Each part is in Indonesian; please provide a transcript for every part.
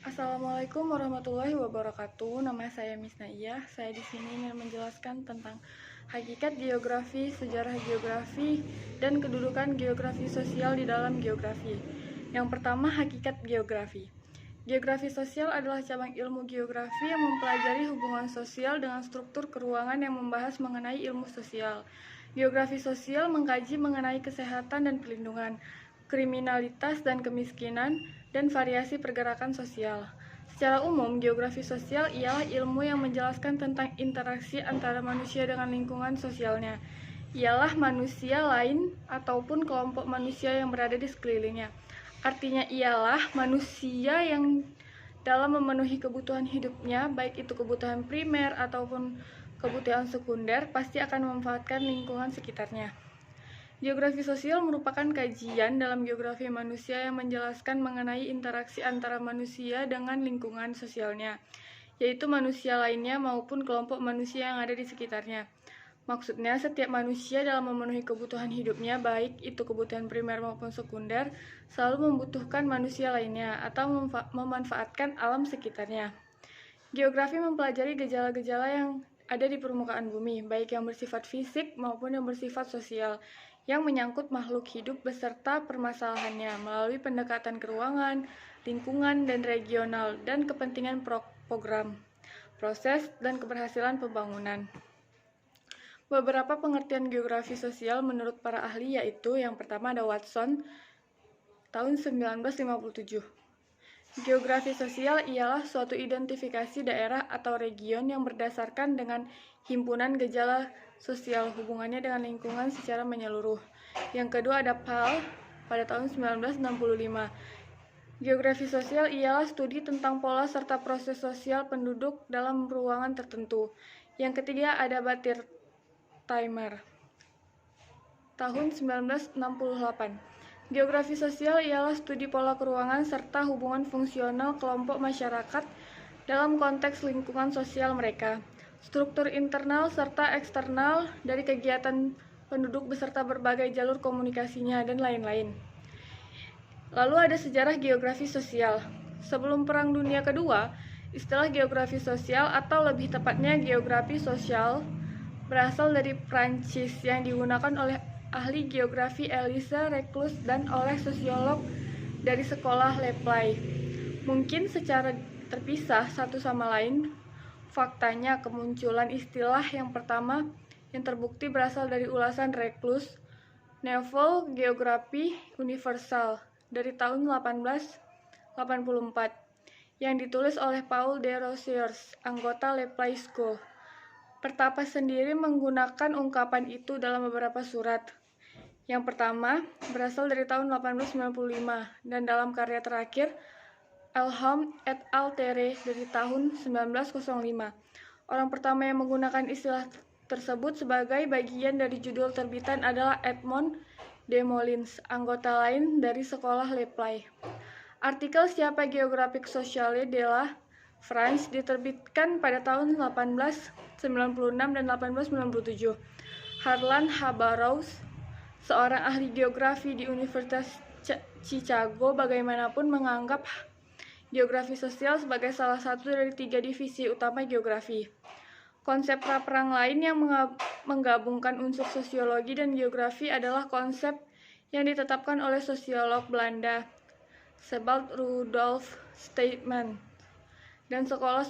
Assalamualaikum warahmatullahi wabarakatuh. Nama saya Miss Naiyah. Saya di sini ingin menjelaskan tentang hakikat geografi, sejarah geografi, dan kedudukan geografi sosial di dalam geografi. Yang pertama, hakikat geografi. Geografi sosial adalah cabang ilmu geografi yang mempelajari hubungan sosial dengan struktur keruangan yang membahas mengenai ilmu sosial. Geografi sosial mengkaji mengenai kesehatan dan perlindungan, kriminalitas dan kemiskinan, dan variasi pergerakan sosial. Secara umum, geografi sosial ialah ilmu yang menjelaskan tentang interaksi antara manusia dengan lingkungan sosialnya. Ialah manusia lain ataupun kelompok manusia yang berada di sekelilingnya. Artinya ialah manusia yang dalam memenuhi kebutuhan hidupnya, baik itu kebutuhan primer ataupun kebutuhan sekunder, pasti akan memanfaatkan lingkungan sekitarnya. Geografi sosial merupakan kajian dalam geografi manusia yang menjelaskan mengenai interaksi antara manusia dengan lingkungan sosialnya, yaitu manusia lainnya maupun kelompok manusia yang ada di sekitarnya. Maksudnya, setiap manusia dalam memenuhi kebutuhan hidupnya, baik itu kebutuhan primer maupun sekunder, selalu membutuhkan manusia lainnya atau memanfaatkan alam sekitarnya. Geografi mempelajari gejala-gejala yang ada di permukaan bumi, baik yang bersifat fisik maupun yang bersifat sosial, yang menyangkut makhluk hidup beserta permasalahannya melalui pendekatan keruangan, lingkungan, dan regional, dan kepentingan program, proses, dan keberhasilan pembangunan. Beberapa pengertian geografi sosial menurut para ahli yaitu yang pertama ada Watson tahun 1957. Geografi sosial ialah suatu identifikasi daerah atau region yang berdasarkan dengan himpunan gejala sosial hubungannya dengan lingkungan secara menyeluruh. Yang kedua ada Pal pada tahun 1965. Geografi sosial ialah studi tentang pola serta proses sosial penduduk dalam ruangan tertentu. Yang ketiga ada Batir Timer tahun 1968. Geografi sosial ialah studi pola keruangan serta hubungan fungsional kelompok masyarakat dalam konteks lingkungan sosial mereka, struktur internal serta eksternal dari kegiatan penduduk beserta berbagai jalur komunikasinya, dan lain-lain. Lalu ada sejarah geografi sosial. Sebelum Perang Dunia Kedua, istilah geografi sosial atau lebih tepatnya geografi sosial berasal dari Prancis yang digunakan oleh ahli geografi Elise Reclus dan oleh sosiolog dari sekolah Le Play. Mungkin secara terpisah satu sama lain, faktanya kemunculan istilah yang pertama yang terbukti berasal dari ulasan Reclus, Nouvelle Géographie Universelle dari tahun 1884 yang ditulis oleh Paul Desrosiers, anggota Le Play School. Pertapa sendiri menggunakan ungkapan itu dalam beberapa surat. Yang pertama berasal dari tahun 1895 dan dalam karya terakhir Elham et al. Terre dari tahun 1905. Orang pertama yang menggunakan istilah tersebut sebagai bagian dari judul terbitan adalah Edmond de Molins, anggota lain dari sekolah Le Play. Artikel Siapa Geographique Sociale de la France diterbitkan pada tahun 1896 dan 1897. Harlan H. Burroughs, seorang ahli geografi di Universitas Chicago, bagaimanapun menganggap geografi sosial sebagai salah satu dari 3 divisi utama geografi. Konsep pra-perang lain yang menggabungkan unsur sosiologi dan geografi adalah konsep yang ditetapkan oleh sosiolog Belanda Sebald Rudolf Steedman dan Sekolah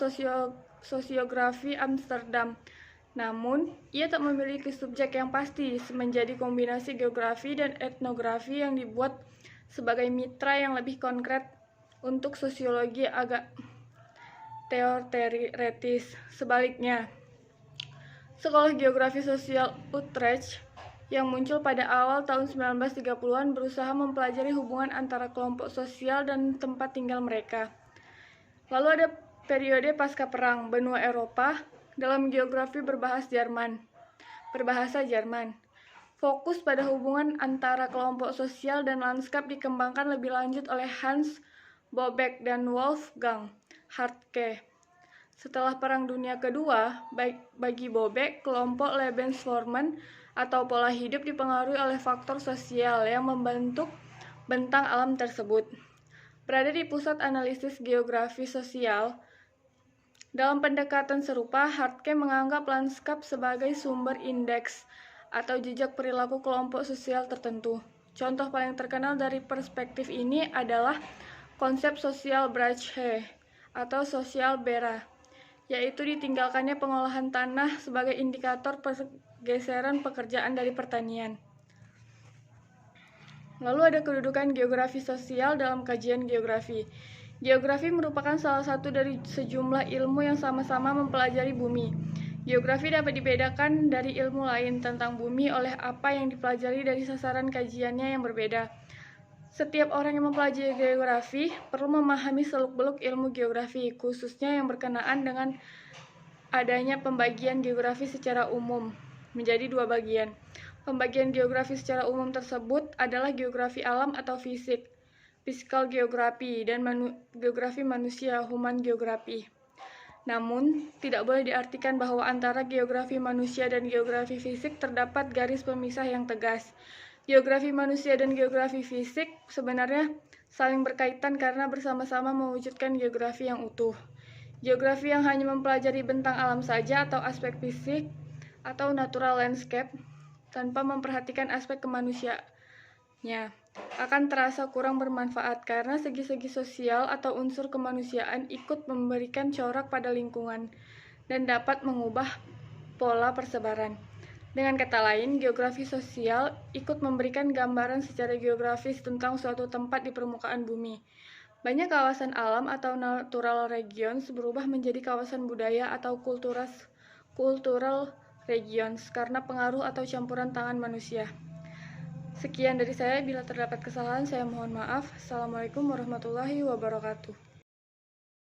Sosiografi Amsterdam. Namun, ia tak memiliki subjek yang pasti, menjadi kombinasi geografi dan etnografi yang dibuat sebagai mitra yang lebih konkret untuk sosiologi agak teoretis. Sebaliknya, Sekolah Geografi Sosial Utrecht yang muncul pada awal tahun 1930-an berusaha mempelajari hubungan antara kelompok sosial dan tempat tinggal mereka. Lalu ada periode pasca perang benua Eropa dalam geografi berbahasa Jerman. Fokus pada hubungan antara kelompok sosial dan lanskap dikembangkan lebih lanjut oleh Hans Bobeck dan Wolfgang Hartke. Setelah Perang Dunia Kedua, bagi Bobeck, kelompok Lebensformen atau pola hidup dipengaruhi oleh faktor sosial yang membentuk bentang alam tersebut. berada di pusat analisis geografi sosial. Dalam pendekatan serupa, Hartke menganggap lanskap sebagai sumber indeks atau jejak perilaku kelompok sosial tertentu. Contoh paling terkenal dari perspektif ini adalah konsep sosial Brahe atau sosial Bera, yaitu ditinggalkannya pengolahan tanah sebagai indikator pergeseran pekerjaan dari pertanian. Lalu ada kedudukan geografi sosial dalam kajian geografi. Geografi merupakan salah satu dari sejumlah ilmu yang sama-sama mempelajari bumi. Geografi dapat dibedakan dari ilmu lain tentang bumi oleh apa yang dipelajari dari sasaran kajiannya yang berbeda. Setiap orang yang mempelajari geografi perlu memahami seluk-beluk ilmu geografi, khususnya yang berkenaan dengan adanya pembagian geografi secara umum menjadi dua bagian. Pembagian geografi secara umum tersebut adalah geografi alam atau fisik, physical geography, dan geografi manusia, human geography. Namun, tidak boleh diartikan bahwa antara geografi manusia dan geografi fisik terdapat garis pemisah yang tegas. Geografi manusia dan geografi fisik sebenarnya saling berkaitan karena bersama-sama mewujudkan geografi yang utuh. Geografi yang hanya mempelajari bentang alam saja atau aspek fisik atau natural landscape tanpa memperhatikan aspek kemanusiaannya akan terasa kurang bermanfaat karena segi-segi sosial atau unsur kemanusiaan ikut memberikan corak pada lingkungan dan dapat mengubah pola persebaran. Dengan kata lain, geografi sosial ikut memberikan gambaran secara geografis tentang suatu tempat di permukaan bumi. Banyak kawasan alam atau natural regions berubah menjadi kawasan budaya atau cultural regions karena pengaruh atau campuran tangan manusia. Sekian dari saya, bila terdapat kesalahan saya mohon maaf. Assalamualaikum warahmatullahi wabarakatuh.